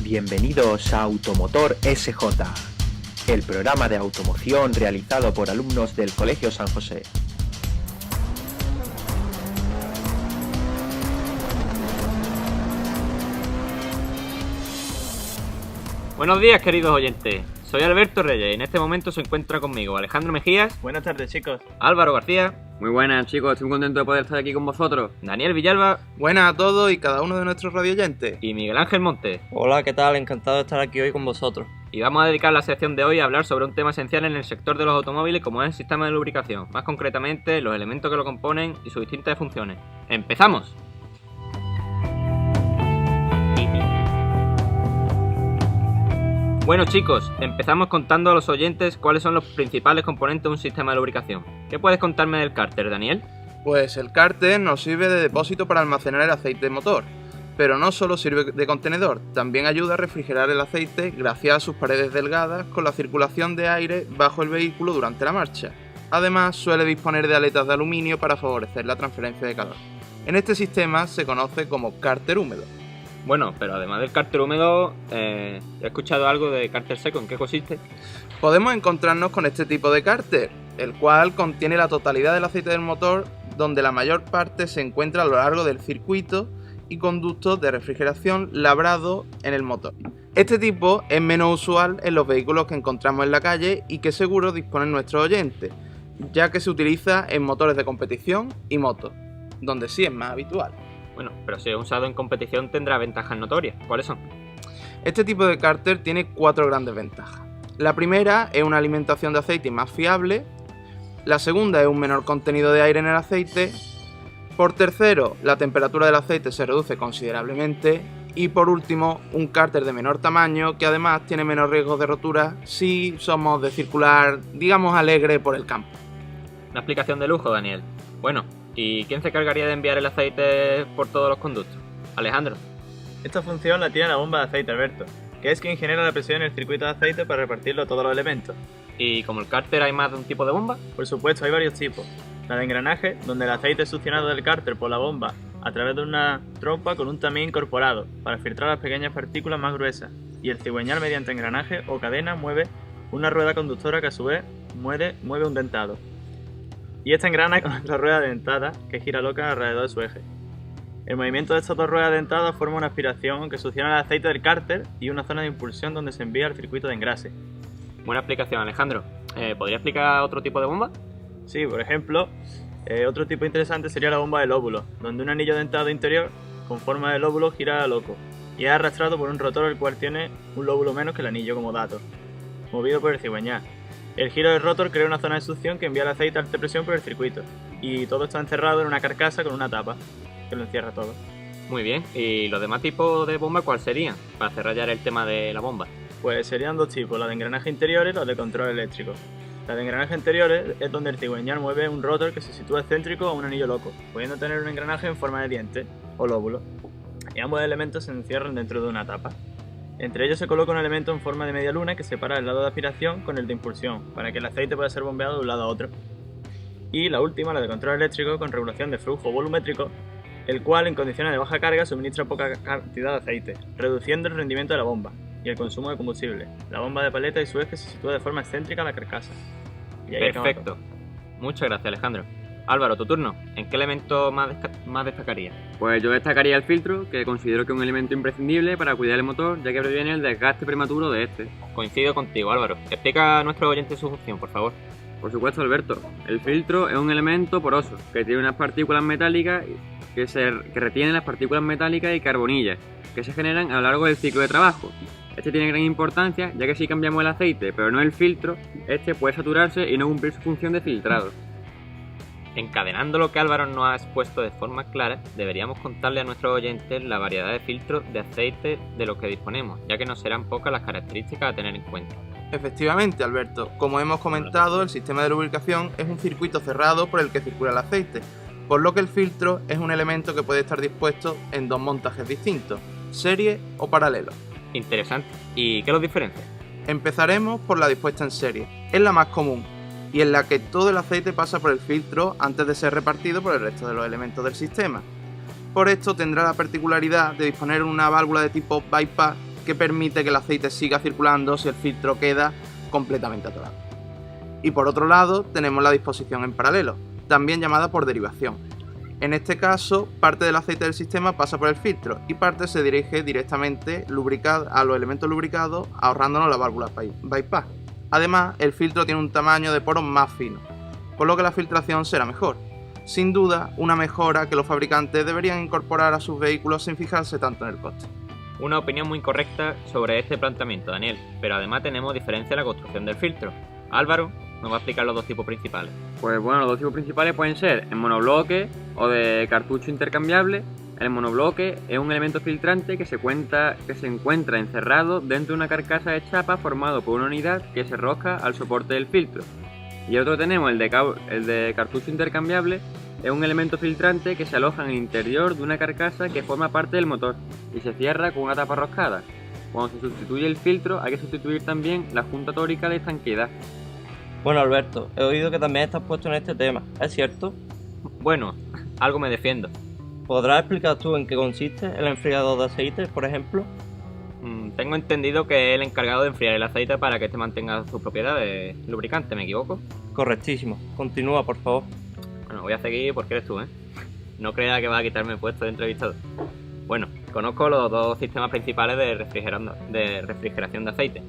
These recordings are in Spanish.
Bienvenidos a Automotor SJ, el programa de automoción realizado por alumnos del Colegio San José. Buenos días, queridos oyentes. Soy Alberto Reyes y en este momento se encuentra conmigo Alejandro Mejías. Buenas tardes, chicos. Álvaro García. Muy buenas, chicos. Estoy muy contento de poder estar aquí con vosotros. Daniel Villalba. Buenas a todos y cada uno de nuestros radioyentes. Y Miguel Ángel Montes. Hola, ¿qué tal? Encantado de estar aquí hoy con vosotros. Y vamos a dedicar la sección de hoy a hablar sobre un tema esencial en el sector de los automóviles, como es el sistema de lubricación. Más concretamente, los elementos que lo componen y sus distintas funciones. ¡Empezamos! Bueno, chicos, empezamos contando a los oyentes cuáles son los principales componentes de un sistema de lubricación. ¿Qué puedes contarme del cárter, Daniel? Pues el cárter nos sirve de depósito para almacenar el aceite de motor, pero no solo sirve de contenedor, también ayuda a refrigerar el aceite gracias a sus paredes delgadas con la circulación de aire bajo el vehículo durante la marcha. Además, suele disponer de aletas de aluminio para favorecer la transferencia de calor. En este sistema se conoce como cárter húmedo. Bueno, pero además del cárter húmedo, he escuchado algo de cárter seco. ¿En qué consiste? Podemos encontrarnos con este tipo de cárter, el cual contiene la totalidad del aceite del motor, donde la mayor parte se encuentra a lo largo del circuito y conductos de refrigeración labrado en el motor. Este tipo es menos usual en los vehículos que encontramos en la calle y que seguro disponen nuestros oyentes, ya que se utiliza en motores de competición y motos, donde sí es más habitual. Bueno, pero si es usado en competición tendrá ventajas notorias. ¿Cuáles son? Este tipo de cárter tiene 4 grandes ventajas. La primera es una alimentación de aceite más fiable. La segunda es un menor contenido de aire en el aceite. Por tercero, la temperatura del aceite se reduce considerablemente. Y por último, un cárter de menor tamaño que además tiene menos riesgos de rotura si somos de circular, digamos, alegre por el campo. Una explicación de lujo, Daniel. Bueno, ¿y quién se encargaría de enviar el aceite por todos los conductos? Alejandro. Esta función la tiene la bomba de aceite, Alberto, que es quien genera la presión en el circuito de aceite para repartirlo a todos los elementos. ¿Y como el cárter hay más de un tipo de bomba? Por supuesto, hay varios tipos. La de engranaje, donde el aceite es succionado del cárter por la bomba a través de una trompa con un tamiz incorporado para filtrar las pequeñas partículas más gruesas, y el cigüeñal mediante engranaje o cadena mueve una rueda conductora que a su vez mueve un dentado. Y esta engrana con la rueda dentada que gira loca alrededor de su eje. El movimiento de estas dos ruedas dentadas forma una aspiración que succiona el aceite del cárter y una zona de impulsión donde se envía al circuito de engrase. Buena explicación, Alejandro. ¿Podría explicar otro tipo de bomba? Sí, por ejemplo, otro tipo interesante sería la bomba de lóbulo, donde un anillo dentado interior con forma de lóbulo gira a loco y es arrastrado por un rotor el cual tiene un lóbulo menos que el anillo como dato, movido por el cigüeñal. El giro del rotor crea una zona de succión que envía el aceite a alta presión por el circuito y todo está encerrado en una carcasa con una tapa que lo encierra todo. Muy bien, ¿y los demás tipos de bomba cuál serían? Para cerrar ya el tema de la bomba. Pues serían dos tipos, la de engranaje interiores y la de control eléctrico. La de engranaje interiores es donde el cigüeñal mueve un rotor que se sitúa excéntrico a un anillo loco, pudiendo tener un engranaje en forma de diente o lóbulo, y ambos elementos se encierran dentro de una tapa. Entre ellos se coloca un elemento en forma de media luna que separa el lado de aspiración con el de impulsión, para que el aceite pueda ser bombeado de un lado a otro. Y la última, la de control eléctrico con regulación de flujo volumétrico, el cual en condiciones de baja carga suministra poca cantidad de aceite, reduciendo el rendimiento de la bomba y el consumo de combustible. La bomba de paleta y su eje se sitúa de forma excéntrica a la carcasa. Perfecto. Muchas gracias, Alejandro. Álvaro, tu turno. ¿En qué elemento más destacaría? Pues yo destacaría el filtro, que considero que es un elemento imprescindible para cuidar el motor, ya que previene el desgaste prematuro de este. Coincido contigo, Álvaro. Explica a nuestro oyente su función, por favor. Por supuesto, Alberto. El filtro es un elemento poroso, que tiene unas partículas metálicas que retienen las partículas metálicas y carbonillas, que se generan a lo largo del ciclo de trabajo. Este tiene gran importancia, ya que si cambiamos el aceite, pero no el filtro, este puede saturarse y no cumplir su función de filtrado. Encadenando lo que Álvaro nos ha expuesto de forma clara, deberíamos contarle a nuestros oyentes la variedad de filtros de aceite de los que disponemos, ya que no serán pocas las características a tener en cuenta. Efectivamente, Alberto, como hemos comentado, el sistema de lubricación es un circuito cerrado por el que circula el aceite, por lo que el filtro es un elemento que puede estar dispuesto en dos montajes distintos, serie o paralelo. Interesante. ¿Y qué los diferencia? Empezaremos por la dispuesta en serie. Es la más común y en la que todo el aceite pasa por el filtro antes de ser repartido por el resto de los elementos del sistema. Por esto tendrá la particularidad de disponer de una válvula de tipo bypass que permite que el aceite siga circulando si el filtro queda completamente atorado. Y por otro lado tenemos la disposición en paralelo, también llamada por derivación. En este caso, parte del aceite del sistema pasa por el filtro y parte se dirige directamente a los elementos lubricados, ahorrándonos la válvula bypass. Además, el filtro tiene un tamaño de poros más fino, por lo que la filtración será mejor. Sin duda, una mejora que los fabricantes deberían incorporar a sus vehículos sin fijarse tanto en el coste. Una opinión muy correcta sobre este planteamiento, Daniel, pero además tenemos diferencia en la construcción del filtro. Álvaro nos va a explicar los dos tipos principales. Pues bueno, los dos tipos principales pueden ser en monobloque o de cartucho intercambiable. El monobloque es un elemento filtrante que se encuentra encerrado dentro de una carcasa de chapa formado por una unidad que se rosca al soporte del filtro. Y otro tenemos el de cartucho intercambiable. Es un elemento filtrante que se aloja en el interior de una carcasa que forma parte del motor y se cierra con una tapa roscada. Cuando se sustituye el filtro hay que sustituir también la junta tórica de estanqueidad. Bueno, Alberto, he oído que también estás puesto en este tema, ¿es cierto? Bueno, algo me defiendo. ¿Podrás explicar tú en qué consiste el enfriador de aceite, por ejemplo? Tengo entendido que es el encargado de enfriar el aceite para que este mantenga sus propiedades lubricantes, ¿me equivoco? Correctísimo. Continúa, por favor. Bueno, voy a seguir porque eres tú, ¿eh? No creas que vas a quitarme el puesto de entrevistado. Bueno, conozco los dos sistemas principales de refrigeración de aceite.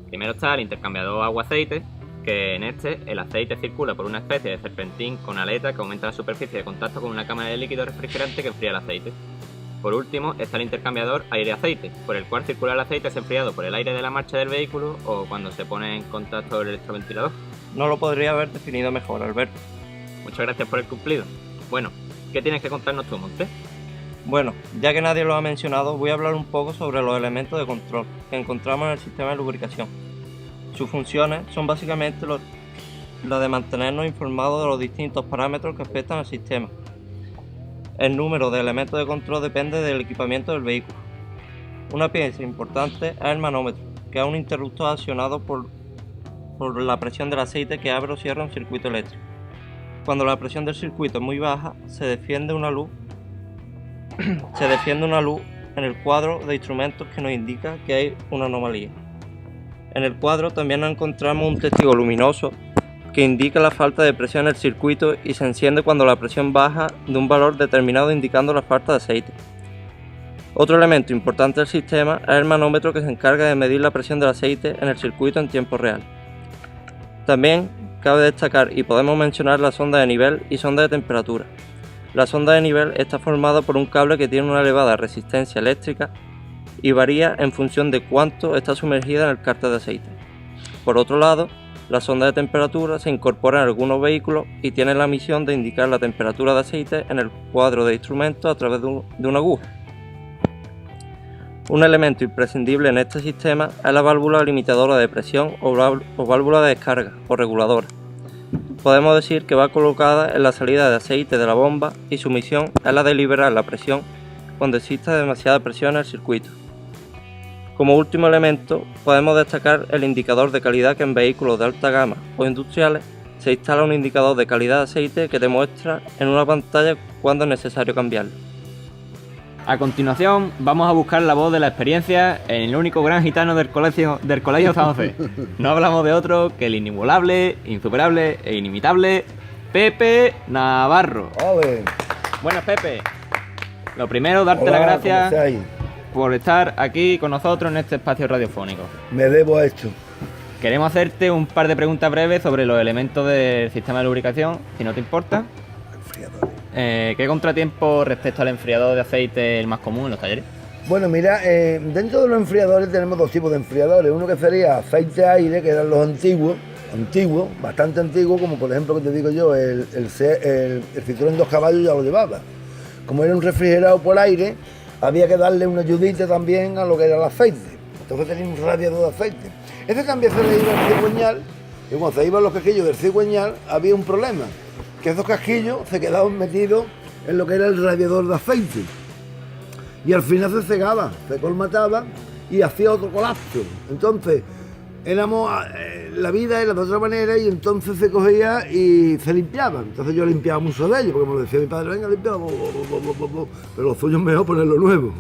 Primero está el intercambiador agua-aceite, que en este el aceite circula por una especie de serpentín con aleta que aumenta la superficie de contacto con una cámara de líquido refrigerante que enfría el aceite. Por último está el intercambiador aire-aceite, por el cual circula el aceite es enfriado por el aire de la marcha del vehículo o cuando se pone en contacto el electroventilador. No lo podría haber definido mejor, Alberto. Muchas gracias por el cumplido. Bueno, ¿qué tienes que contarnos tú, Monte? Bueno, ya que nadie lo ha mencionado, voy a hablar un poco sobre los elementos de control que encontramos en el sistema de lubricación. Sus funciones son básicamente la de mantenernos informados de los distintos parámetros que afectan al sistema. El número de elementos de control depende del equipamiento del vehículo. Una pieza importante es el manómetro, que es un interruptor accionado por la presión del aceite que abre o cierra un circuito eléctrico. Cuando la presión del circuito es muy baja, se defiende una luz en el cuadro de instrumentos que nos indica que hay una anomalía. En el cuadro también nos encontramos un testigo luminoso que indica la falta de presión en el circuito y se enciende cuando la presión baja de un valor determinado indicando la falta de aceite. Otro elemento importante del sistema es el manómetro que se encarga de medir la presión del aceite en el circuito en tiempo real. También cabe destacar y podemos mencionar la sonda de nivel y sonda de temperatura. La sonda de nivel está formada por un cable que tiene una elevada resistencia eléctrica y varía en función de cuánto está sumergida en el cárter de aceite. Por otro lado, la sonda de temperatura se incorpora en algunos vehículos y tiene la misión de indicar la temperatura de aceite en el cuadro de instrumentos a través de una aguja. Un elemento imprescindible en este sistema es la válvula limitadora de presión o válvula de descarga o reguladora. Podemos decir que va colocada en la salida de aceite de la bomba y su misión es la de liberar la presión cuando exista demasiada presión en el circuito. Como último elemento, podemos destacar el indicador de calidad que en vehículos de alta gama o industriales se instala un indicador de calidad de aceite que te muestra en una pantalla cuando es necesario cambiarlo. A continuación vamos a buscar la voz de la experiencia en el único gran gitano del colegio San José. No hablamos de otro que el inigualable, insuperable e inimitable Pepe Navarro. ¡Ole! Buenas, Pepe. Lo primero, darte Hola, las gracias ¿cómo estáis? por estar aquí con nosotros en este espacio radiofónico. Me debo a esto. Queremos hacerte un par de preguntas breves sobre los elementos del sistema de lubricación, si no te importa. Enfriadores. ¿Qué contratiempo respecto al enfriador de aceite es el más común en los talleres? Bueno, mira, dentro de los enfriadores tenemos dos tipos de enfriadores. Uno que sería aceite-aire, que eran los antiguos, bastante antiguos, como por ejemplo que te digo yo, el Citroën 2 caballos ya lo llevaba. Como era un refrigerado por aire, había que darle una ayudita también a lo que era el aceite. Entonces tenía un radiador de aceite. Ese también se le iba al cigüeñal, y cuando se iban los casquillos del cigüeñal había un problema, que esos casquillos se quedaban metidos en lo que era el radiador de aceite. Y al final se cegaba, se colmataba y hacía otro colapso. Entonces, la vida era de otra manera y entonces se cogía y se limpiaba. Entonces yo limpiaba mucho de ellos, porque me lo decía mi padre, venga, limpia, pero lo suyo es mejor ponerlo nuevo.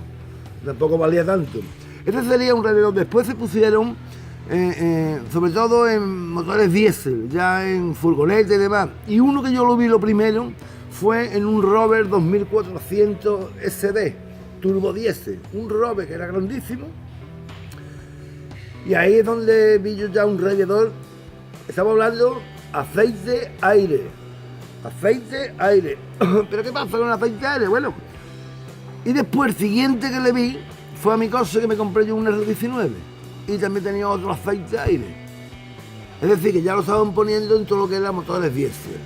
Tampoco valía tanto. Este sería un radiador. Después se pusieron, sobre todo en motores diésel, ya en furgonetas y demás. Y uno que yo lo vi lo primero fue en un Rover 2400 SD, turbo diésel. Un Rover que era grandísimo. Y ahí es donde vi yo ya un radiador. Estamos hablando aceite, aire. Aceite, aire. ¿Pero qué pasa con el aceite, aire? Bueno, y después el siguiente que le vi fue a mi cosa, que me compré yo un R19 y también tenía otro aceite, aire. Es decir, que ya lo estaban poniendo en todo lo que era motores diésel.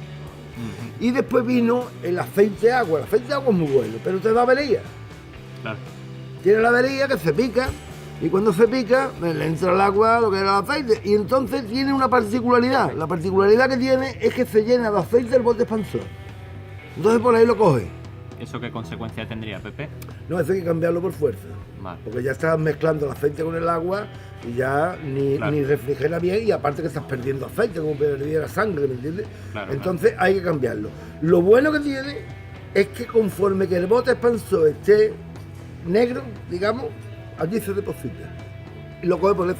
Y después vino el aceite agua. El aceite agua es muy bueno, pero te da avería. Claro. Tiene la avería que se pica. Y cuando se pica, le entra el agua lo que era el aceite. Y entonces tiene una particularidad. La particularidad que tiene es que se llena de aceite el bote expansor. Entonces por ahí lo coge. ¿Eso qué consecuencia tendría, Pepe? No, eso hay que cambiarlo por fuerza. Vale. Porque ya estás mezclando el aceite con el agua y ya ni refrigera bien, y aparte que estás perdiendo aceite, como perdiera sangre, ¿me entiendes? Claro, entonces hay que cambiarlo. Lo bueno que tiene es que conforme que el bote expansor esté negro, digamos, allí se deposita y lo coge por eso.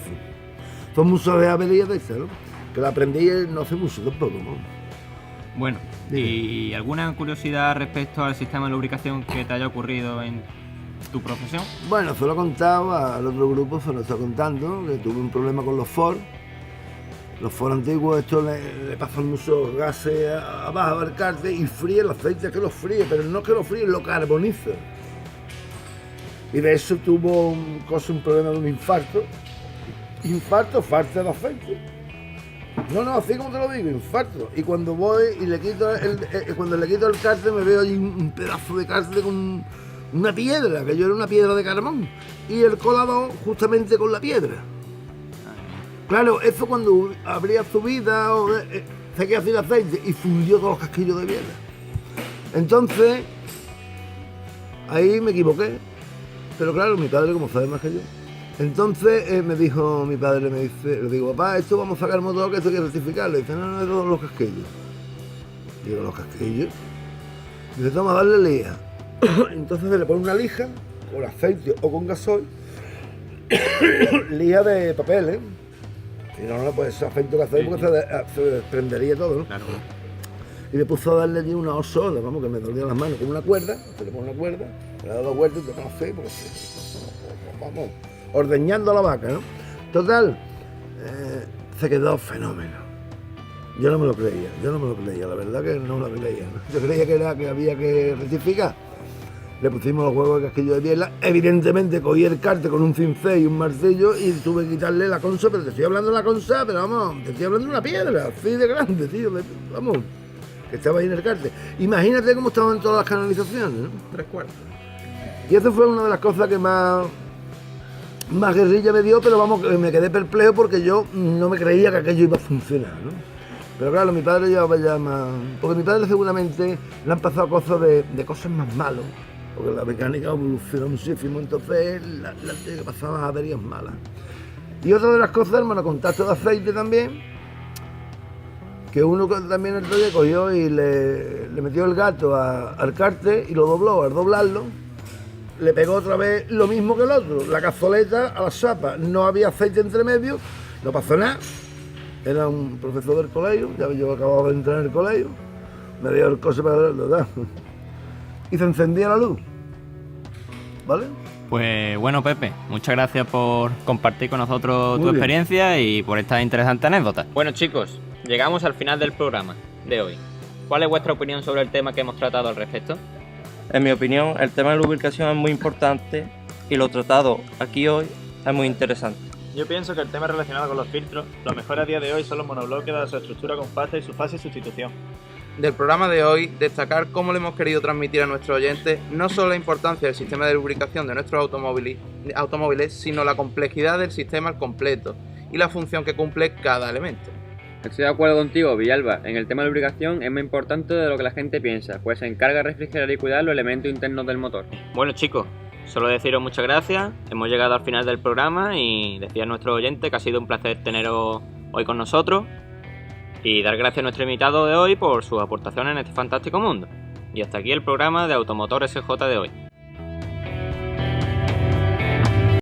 Son muchas de averías de esas, ¿no? Que la aprendí no hace mucho tampoco, ¿no? Bueno, ¿y alguna curiosidad respecto al sistema de lubricación que te haya ocurrido en tu profesión? Bueno, se lo he contado al otro grupo, se lo está contando, que tuve un problema con los Ford. Los Ford antiguos, esto le pasan muchos gases abajo al cárter y fríe el aceite, que lo fríe, pero no es que lo fríe, lo carboniza. Y de eso tuvo un problema de un infarto. Infarto, falta de aceite. No, así como te lo digo, infarto. Y cuando voy y le quito cuando le quito el cárter, me veo allí un pedazo de cárter con una piedra, que yo era una piedra de carbón. Y el colador justamente con la piedra. Claro, eso cuando abría subida, se quedó sin aceite y fundió todos los casquillos de piedra. Entonces, ahí me equivoqué. Pero claro, mi padre, como sabe más que yo. Entonces me dijo mi padre, le digo, papá, esto vamos a sacar el motor, que esto hay que rectificarlo. Dice, no, de todos los casquillos. Digo, ¿los casquillos? Dice, toma, darle lija. Entonces se le pone una lija, con aceite o con gasoil, lija de papel, ¿eh? Si no, no puede ser aceite o gasoil porque se desprendería todo, ¿no? Claro. Y me puso a darle allí una osola, vamos, que me dolían las manos con una cuerda, se le pone una cuerda, le da 2 vueltas y te conoce, porque vamos, ordeñando a la vaca, ¿no? Total, se quedó fenómeno. Yo no me lo creía, la verdad que no me lo creía, ¿no? Yo creía que había que rectificar. Le pusimos los huevos de casquillo de biela, evidentemente cogí el cárter con un cincel y un martillo y tuve que quitarle la concha, pero te estoy hablando de la concha, pero vamos, te estoy hablando de una piedra, así de grande, tío, vamos, que estaba ahí en el cárter. Imagínate cómo estaban todas las canalizaciones, ¿no? 3/4. Y eso fue una de las cosas que más guerrilla me dio, pero vamos, me quedé perplejo porque yo no me creía que aquello iba a funcionar, ¿no? Pero claro, mi padre llevaba ya más... Porque mi padre seguramente le han pasado cosas de cosas más malas, porque la mecánica evolucionó muchísimo, entonces la tiene que pasar más averías malas. Y otra de las cosas, hermano, contacto de aceite también, que uno también el otro día cogió y le metió el gato al cárter y lo dobló. Al doblarlo, le pegó otra vez lo mismo que el otro, la cazoleta a la chapa. No había aceite entre medio, no pasó nada. Era un profesor del colegio, ya yo acababa de entrar en el colegio, me dio el coche para ¿verdad? Y se encendía la luz, ¿vale? Pues bueno, Pepe, muchas gracias por compartir con nosotros tu experiencia y por esta interesante anécdota. Bueno, chicos, llegamos al final del programa de hoy. ¿Cuál es vuestra opinión sobre el tema que hemos tratado al respecto? En mi opinión, el tema de lubricación es muy importante y lo tratado aquí hoy es muy interesante. Yo pienso que el tema relacionado con los filtros, lo mejor a día de hoy son los monobloques de su estructura compacta y su fácil sustitución. Del programa de hoy, destacar cómo le hemos querido transmitir a nuestros oyentes no solo la importancia del sistema de lubricación de nuestros automóviles, sino la complejidad del sistema al completo y la función que cumple cada elemento. Estoy de acuerdo contigo, Villalba. En el tema de lubricación es más importante de lo que la gente piensa, pues se encarga de refrigerar y cuidar los elementos internos del motor. Bueno, chicos, solo deciros muchas gracias. Hemos llegado al final del programa y decir a nuestros oyentes que ha sido un placer teneros hoy con nosotros y dar gracias a nuestro invitado de hoy por sus aportaciones en este fantástico mundo. Y hasta aquí el programa de Automotor SJ de hoy.